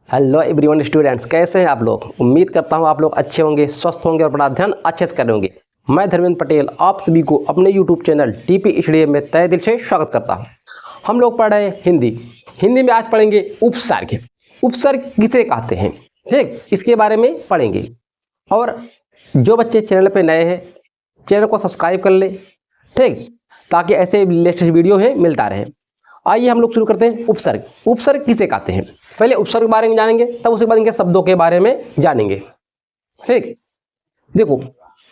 Hello everyone students, कैसे हैं आप लोग। उम्मीद करता हूं आप लोग अच्छे होंगे, स्वस्थ होंगे और अपना अध्ययन अच्छे से कर होंगे। मैं धर्मेंद्र पटेल आप सभी को अपने यूट्यूब चैनल टीपी स्टडी में तहे दिल से स्वागत करता हूं। हम लोग पढ़ रहे हैं हिंदी में आज पढ़ेंगे उपसर्ग। उपसर्ग किसे कहते हैं, ठीक, इसके बारे में पढ़ेंगे। और जो बच्चे चैनल पर नए हैं चैनल को सब्सक्राइब कर ले, ठीक, ताकि ऐसे लेटेस्ट वीडियो है मिलता रहे। आइए हम लोग शुरू करते हैं। उपसर्ग। उपसर्ग किसे कहते हैं, पहले उपसर्ग के बारे में जानेंगे, तब उसके बाद इनके शब्दों के बारे में जानेंगे। ठीक, देखो,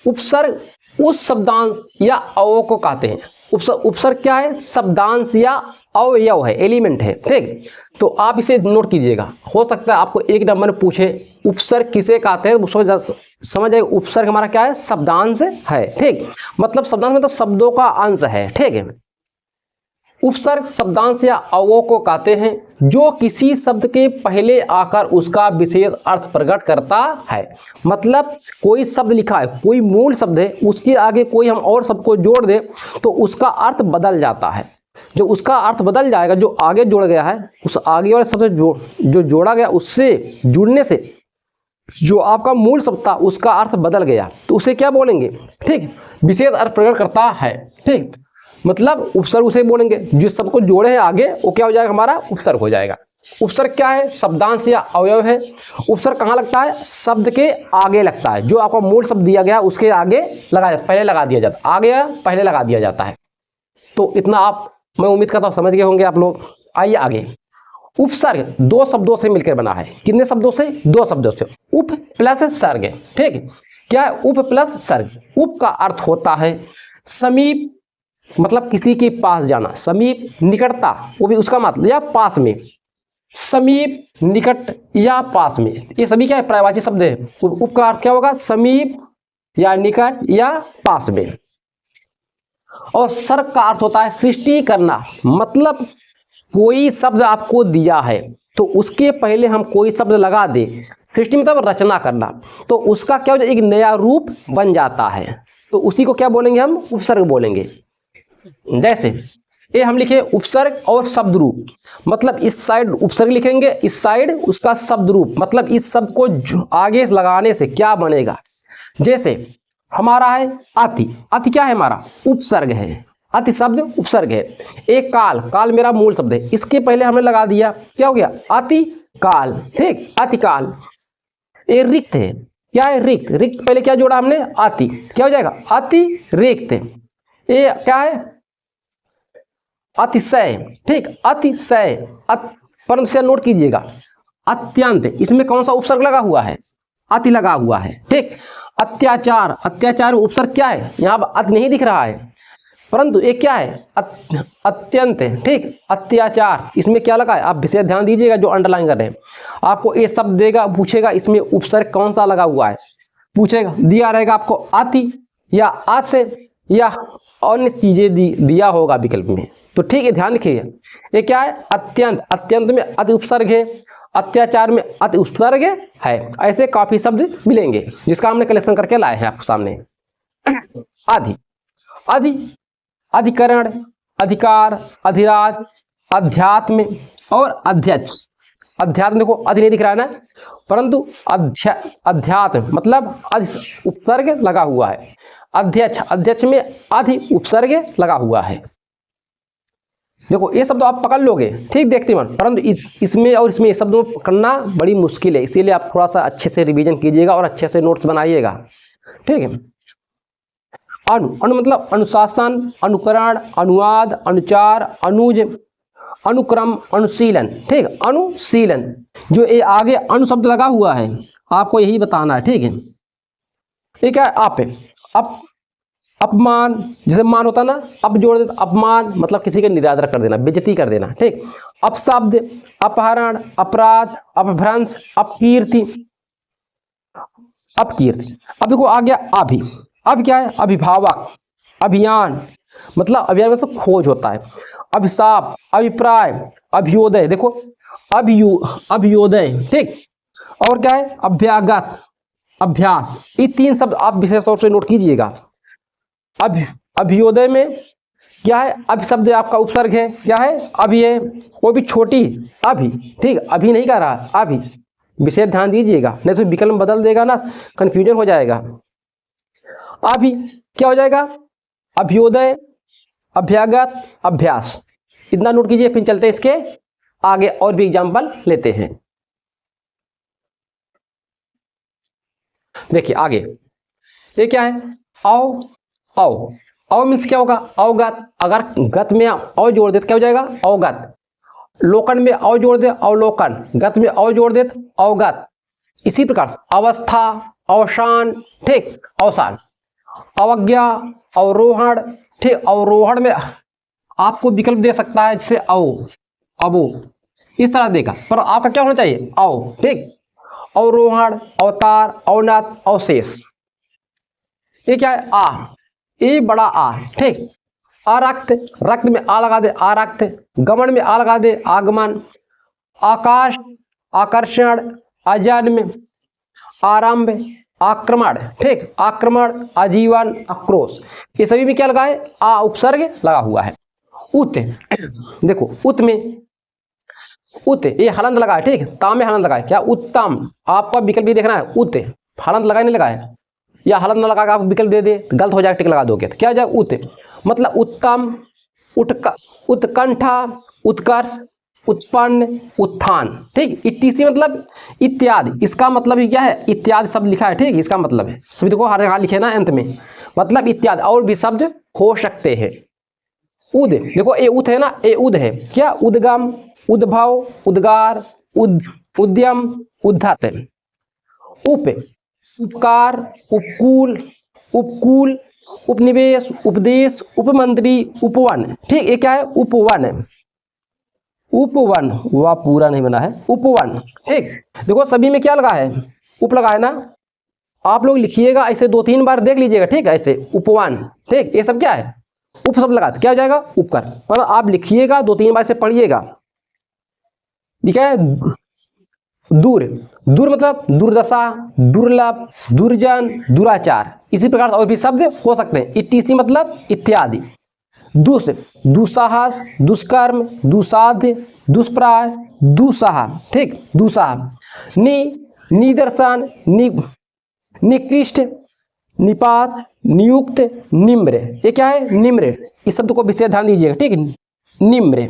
उपसर्ग उस शब्दांश या अवयव को कहते हैं। उपसर्ग क्या है, शब्दांश या अवयव है, एलिमेंट है। ठीक, तो आप इसे नोट कीजिएगा। हो सकता है आपको एक नंबर में पूछे उपसर्ग किसे कहते हैं, समझ आए। उपसर्ग हमारा क्या है, शब्दांश है। ठीक, मतलब शब्दांश मतलब शब्दों का अंश है। ठीक है, उपसर्ग शब्दांश या अवयव को कहते हैं जो किसी शब्द के पहले आकर उसका विशेष अर्थ प्रकट करता है। मतलब कोई शब्द लिखा है, कोई मूल शब्द है, उसके आगे कोई हम और शब्द को जोड़ दे तो उसका अर्थ बदल जाता है। जो उसका अर्थ बदल जाएगा, जो आगे जोड़ गया है, उस आगे वाले शब्द जो जोड़ा गया उससे जुड़ने से जो आपका मूल शब्द था उसका अर्थ बदल गया, तो उसे क्या बोलेंगे, ठीक, विशेष अर्थ प्रकट करता है। ठीक, मतलब उपसर्ग उसे बोलेंगे जिस शब्द को जोड़े हैं आगे, वो क्या हो जाएगा, हमारा उपसर्ग हो जाएगा। उपसर्ग क्या है, शब्दांश या अवयव है। उपसर्ग कहाँ लगता है, शब्द के आगे लगता है। जो आपका मूल शब्द दिया गया उसके आगे पहले लगा दिया जाता है, आगे पहले लगा दिया जाता है। तो इतना आप, मैं उम्मीद करता हूँ समझ गए होंगे आप लोग। आइए आगे। उपसर्ग दो शब्दों से मिलकर बना है। कितने शब्दों से, दो शब्दों से। उप प्लस सर्ग। ठीक, क्या है, उप प्लस सर्ग। उप का अर्थ होता है समीप, मतलब किसी के पास जाना, समीप, निकटता, वो भी उसका मतलब, या पास में, समीप, निकट या पास में, ये सभी क्या है, पर्यायवाची शब्द है। उप का अर्थ क्या होगा, समीप या निकट या पास में। और सर्ग का अर्थ होता है सृष्टि करना। मतलब कोई शब्द आपको दिया है तो उसके पहले हम कोई शब्द लगा दे, सृष्टि मतलब रचना करना, तो उसका क्या हो जाए, एक नया रूप बन जाता है। तो उसी को क्या बोलेंगे, हम उपसर्ग बोलेंगे। जैसे ये हम लिखे उपसर्ग और शब्द रूप, मतलब इस साइड उपसर्ग लिखेंगे, इस साइड उसका शब्द रूप, मतलब इस शब्द को आगे लगाने से क्या बनेगा। जैसे हमारा है अति। अति क्या है, हमारा उपसर्ग है। अति शब्द उपसर्ग है। एक काल, काल मेरा मूल शब्द है, इसके पहले हमने लगा दिया, क्या हो गया, अति काल। ठीक, अति काल। ये रिक्त है, क्या है, रिक्त। रिक्त पहले क्या जोड़ा हमने, अति, क्या हो जाएगा, अति रिक्त। ये क्या है, अतिशय। ठीक, अतिशय। परंतु से नोट कीजिएगा, अत्यंत, इसमें कौन सा उपसर्ग लगा हुआ है, अति लगा हुआ है। ठीक, अत्याचार। अत्याचार उपसर्ग क्या है, यहाँ पर अति नहीं दिख रहा है, परंतु एक क्या है, अत्यंत है। ठीक, अत्याचार, इसमें क्या लगा है, आप विशेष ध्यान दीजिएगा। जो अंडरलाइन कर रहे हैं, आपको ये शब्द देगा, पूछेगा इसमें उपसर्ग कौन सा लगा हुआ है, पूछेगा, दिया रहेगा आपको अति या अत या अन्य चीजें दिया होगा विकल्प में। तो ठीक है, ध्यान रखिए, ये क्या है, अत्यंत। अत्यंत में अति उपसर्ग है, अत्याचार में अति उपसर्ग है। ऐसे काफी शब्द मिलेंगे जिसका हमने कलेक्शन करके लाए हैं आपके सामने। आदि। आदि, अधिकरण, अधिकार, अधिराज, अध्यात्म और अध्यक्ष। अध्यात्म देखो, अधि नहीं दिख रहा है ना, परंतु अध्यात्म मतलब अधि उपसर्ग लगा हुआ है। अध्यक्ष, अध्यक्ष में अधि उपसर्ग लगा हुआ है। देखो ये शब्द आप पकड़ लोगे, ठीक, देखते मन, परंतु इसमें और इसमें शब्दों को पकड़ना बड़ी मुश्किल है, इसीलिए आप थोड़ा सा अच्छे से रिवीजन कीजिएगा और अच्छे से नोट्स बनाइएगा। ठीक है। अनु मतलब अनुशासन, अनुकरण, अनुवाद, अनुचार, अनुज, अनुक्रम, अनुशीलन। ठीक, अनुशीलन। जो ये आगे अनु शब्द लगा हुआ है आपको यही बताना है। ठीक है, ये क्या है, आप है। अपमान, जैसे मान होता ना, अब जोड़ देता, अपमान मतलब किसी का निरादर कर देना, बेइज्जती कर देना। ठीक, अपशब्द, अपहरण, अपराध, अपभ्रंश, अपकीर्ति, अपकीर्ति। अब देखो आ गया अभि। अब क्या है, अभिभावक, अभियान, मतलब अभियान मतलब खोज होता है। अभिशाप, अभिप्राय, अभ्युदय। देखो अभ्युदय। ठीक, और क्या है, अभ्यागत, अभ्यास। ये तीन शब्द आप विशेष तौर से नोट कीजिएगा। अभ्युदय में क्या है, अभि शब्द आपका उपसर्ग है, क्या है, अभि है, वो भी छोटी अभि। ठीक, अभी नहीं कह रहा, अभि। विशेष ध्यान दीजिएगा, नहीं तो विकल्प बदल देगा ना, कंफ्यूजन हो जाएगा। अभी क्या हो जाएगा, अभ्युदय, अभ्यागत, अभ्यास, इतना नोट कीजिए। फिर चलते इसके आगे और भी एग्जाम्पल लेते हैं। देखिए आगे ये क्या है, औ, औ, औ मीन्स क्या होगा, अवगत। अगर गत में औ जोड़ दे तो क्या हो जाएगा, अवगत। लोकन में औ जोड़ दे, अवलोकन। गत में औ जोड़ दे तो अवगत। इसी प्रकार अवस्था, अवसान, ठीक, अवसान। अवज्ञा, अवरोहण, ठीक, अवरोहण में आपको विकल्प दे सकता है जैसे औ, अबो, इस तरह देगा, पर आपका क्या होना चाहिए, औ, ठीक। अवरोहण, अवतार, अवनत, अवशेष। ये क्या है, आ, ए बड़ा आ, ठीक। आरक्त, रक्त में आ लगा दे, आरक्त। गमन में आ लगा दे, आगमन। आकाश, आकर्षण, अजन्म, आरंभ, आक्रमण, ठीक, आक्रमण, आजीवन, आक्रोश। ये सभी में क्या लगा है, आ उपसर्ग लगा हुआ है। उत, देखो उत में, उत ये हलंत लगा है, ठीक, ताम में हलंत लगा है, क्या उत्तम। आपका विकल्प भी देखना है, उत हलंत लगा नहीं लगा है, या हलंत न लगा के आप विकल्प दे दे तो गलत हो जाएगा, टिक लगा दोगे तो क्या हो जाएगा, उत मतलब उत्तम, उत्कंठा, उत्कर्ष, उत्पन्न, उत्थान, ठीक। इत्यादि मतलब इत्यादि, इसका मतलब ही क्या है, इत्यादि शब्द लिखा है, ठीक। इसका मतलब है, शब्द को हर जगह लिखे ना अंत में, मतलब इत्यादि और भी शब्द हो सकते हैं। उद, देखो ये उद है ना, ये उद है, क्या, उद्गम, उद्भव, उद्गार, उद्यम, उद्धत। उप, उपकार, उपकूल, उपकूल, उपनिवेश, उपदेश, उपमंत्री, उपवन, ठीक। ये क्या है, उपवन, उपवन, वह पूरा नहीं बना है, उपवन, ठीक। देखो सभी में क्या लगा है, उप लगा है ना, आप लोग लिखिएगा ऐसे 2-3 बार देख लीजिएगा, ठीक, ऐसे उपवन, ठीक। ये सब क्या है, उप शब्द लगा क्या हो जाएगा, उपकर। पर आप लिखिएगा 2-3 बार से पढ़िएगा। लिखा है दूर, दूर मतलब दुर्दशा, दुर्लभ, दुर्जन, दुराचार। इसी प्रकार और भी शब्द हो सकते हैं। इत्यादि मतलब इत्यादि। दुष, दुस्साहस, दुष्कर्म, दुसाध्य, दुष्प्राय, दुस्साह, ठीक, दुस्साह। निदर्शन, निकृष्ट, निपात, नियुक्त, निम्र। ये क्या है, निम्र। इस शब्द को विशेष ध्यान दीजिएगा, ठीक, निम्र,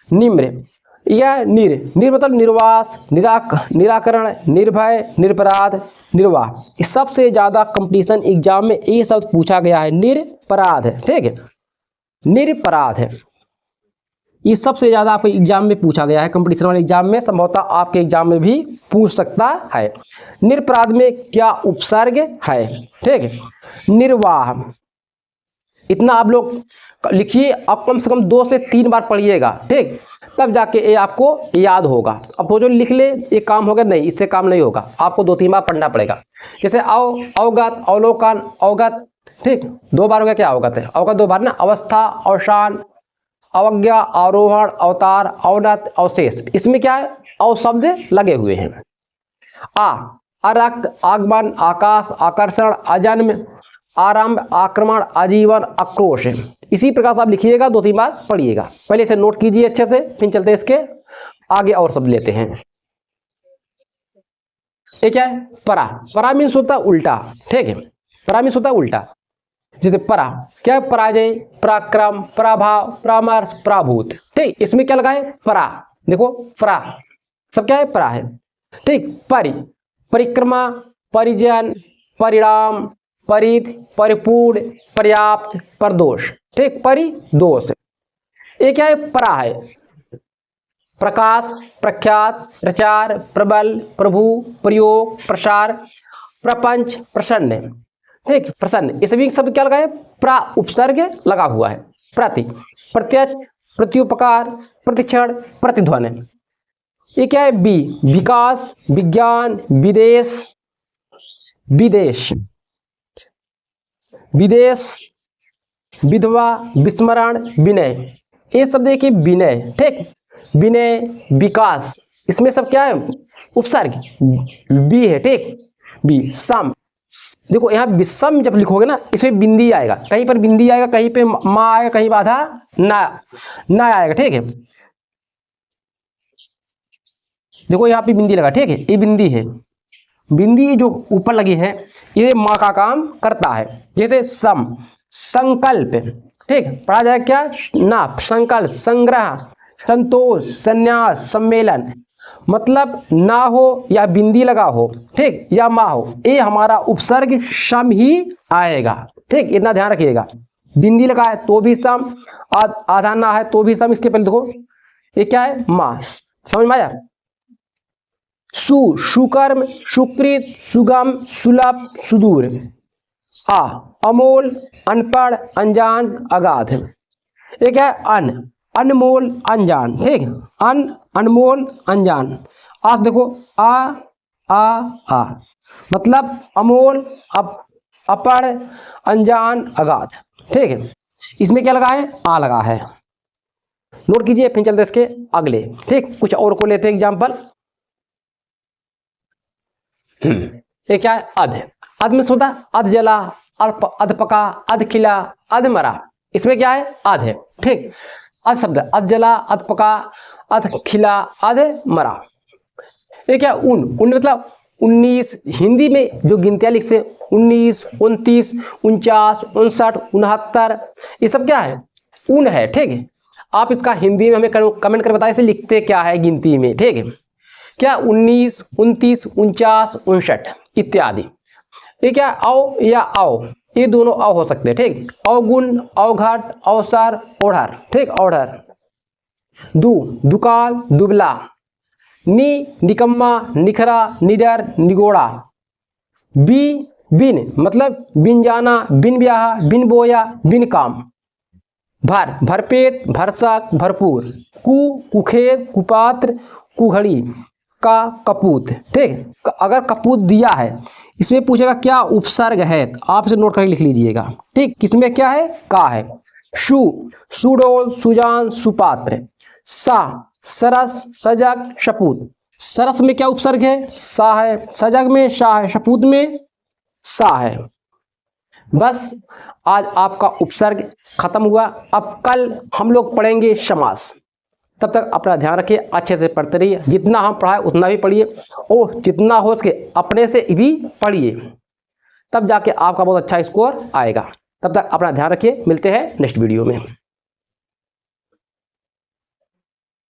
निम्र। यह निर, निर मतलब निर्वास, निराकरण, निर्भय, निरपराध, निर्वाह। सबसे ज्यादा कंपटीशन एग्जाम में ये शब्द पूछा गया है, निरपराध, ठीक है, निरपराध है। ये सबसे ज्यादा आपके एग्जाम में पूछा गया है, कंपटीशन वाले एग्जाम में, संभवतः आपके एग्जाम में भी पूछ सकता है। निरपराध में क्या उपसर्ग है, ठीक है, निर्वाह। इतना आप लोग लिखिए, अब कम से कम 2 से 3 बार पढ़िएगा, ठीक, तब जाके ये आपको याद होगा। अब वो जो लिख ले ये काम होगा, नहीं, इससे काम नहीं होगा, आपको 2-3 बार पढ़ना पड़ेगा। जैसे अवगत, अवलोकन, अवगत, ठीक, 2 बार हो गया, क्या अवगत है, अवगत 2 बार ना। अवस्था, अवसान, अवज्ञा, आरोहण, अवतार, अवनत, अवशेष। इसमें क्या है, अव शब्द लगे हुए हैं। अरक्त, आगमन, आकाश, आकर्षण, अजन्म, आरंभ, आक्रमण, आजीवन, आक्रोश। इसी प्रकार से आप लिखिएगा, 2-3 बार पढ़िएगा। पहले इसे नोट कीजिए अच्छे से, फिर चलते हैं इसके आगे और शब्द लेते हैं। ये क्या है, परा। परा मीन्स होता है उल्टा, ठीक है, परा मीन्स होता है उल्टा। जैसे परा क्या है, पराजय, पराक्रम, पराभाव, परामर्श, पराभूत, ठीक। इसमें क्या लगा है, परा। देखो परा सब क्या है, परा है, ठीक। परिक्रमा, परिजन, परिणाम, परिध, परिपूर्ण, पर्याप्त, परदोष, ठीक, परिदोष। ये क्या है, परा है। प्रकाश, प्रख्यात, प्रचार, प्रबल, प्रभु, प्रयोग, प्रसार, प्रपंच, प्रसन्न, ठीक, प्रसन्न। ये सभी सब क्या लगा है, प्रा उपसर्ग लगा हुआ है। प्रति, प्रत्यक्ष, प्रत्युपकार, प्रतिक्षण, प्रतिध्वनि। ये क्या है, बी, विकास, विज्ञान, विदेश, विदेश, विदेश, विधवा, विस्मरण, विनय। ये सब देखिए विनय, ठीक, विनय, विकास। इसमें सब क्या है, उपसर्ग बी है, ठीक, बी। सम, देखो यहाँ विषम जब लिखोगे ना, इसमें बिंदी आएगा, कहीं पर बिंदी आएगा, कहीं पे माँ आएगा, कहीं बाधा ना आएगा, ठीक है। देखो यहाँ पे बिंदी लगा, ठीक है, ये बिंदी है, बिंदी जो ऊपर लगी है ये माँ का काम करता है। जैसे सम, संकल्प, ठीक, पढ़ा जाए क्या, नाप, संकल्प, संग्रह, संतोष, संन्यास, सम्मेलन, मतलब ना हो या बिंदी लगा हो, ठीक, या माँ हो, ये हमारा उपसर्ग सम ही आएगा, ठीक, इतना ध्यान रखिएगा। बिंदी लगा है तो भी सम, आधा ना है तो भी सम। इसके पहले देखो ये क्या है, माँ, समझ में आया। सु, सुकर्म, सुकृत, सुगम, सुलभ, सुदूर। आ, अमोल, अनपढ़, अनजान, अगाध। ये क्या है, अन, अनमोल, अनजान, ठीक, अन, अनमोल, अनजान। आज देखो आ मतलब अमोल, अपढ़, अनजान, अगाध, ठीक है। इसमें क्या लगा है, आ लगा है, नोट कीजिए। फिर चलते इसके अगले, ठीक, कुछ और को लेते हैं एग्जाम्पल। ये क्या है, अध, अध में होता है अध जला, अध पका, अध खिला, अध मरा। इसमें क्या है, अध है, ठीक, अध शब्द, अध जला, अध पका, अध खिला, अध मरा। ये क्या, उन, उन मतलब 19, हिंदी में जो गिनतियां लिखते 19, 29, 49, 59, 69, ये सब क्या है, उन है, ठीक है। आप इसका हिंदी में हमें कमेंट कर बताएं इसे लिखते क्या है गिनती में, ठीक है। क्या, 19, 29, 49, 59 इत्यादि। ये क्या, औ या आओ, ये दोनों औ हो सकते हैं, ठीक, अवगुण, अवघट, अवसर, ओढ़र, ठीक, ओढ़र। दु, दुकाल, दुबला। नि, निकम्मा, निखरा, निडर, निगोड़ा। बी, बिन, मतलब बिन जाना, बिन ब्याह, बिन बोया, बिन काम। भर, भरपेट, भरसक, भरपूर। कु, कुखेत, कुपात्र, कुघड़ी। का, कपूत, ठीक, अगर कपूत दिया है इसमें पूछेगा क्या उपसर्ग है, तो आप इसे नोट करके लिख लीजिएगा, ठीक, किसमें क्या है, का है। सु, सुडोल, सुजान, सुपात्र। सा, सरस, सजग, शपूत। सरस में क्या उपसर्ग है, सा है, सजग में सा है, शपूत में सा है। बस आज आपका उपसर्ग खत्म हुआ। अब कल हम लोग पढ़ेंगे समास। तब तक अपना ध्यान रखिए, अच्छे से पढ़ते रहिए, जितना हम पढ़ाए उतना भी पढ़िए और जितना हो सके अपने से भी पढ़िए, तब जाके आपका बहुत अच्छा स्कोर आएगा। तब तक अपना ध्यान रखिए, मिलते हैं नेक्स्ट वीडियो में।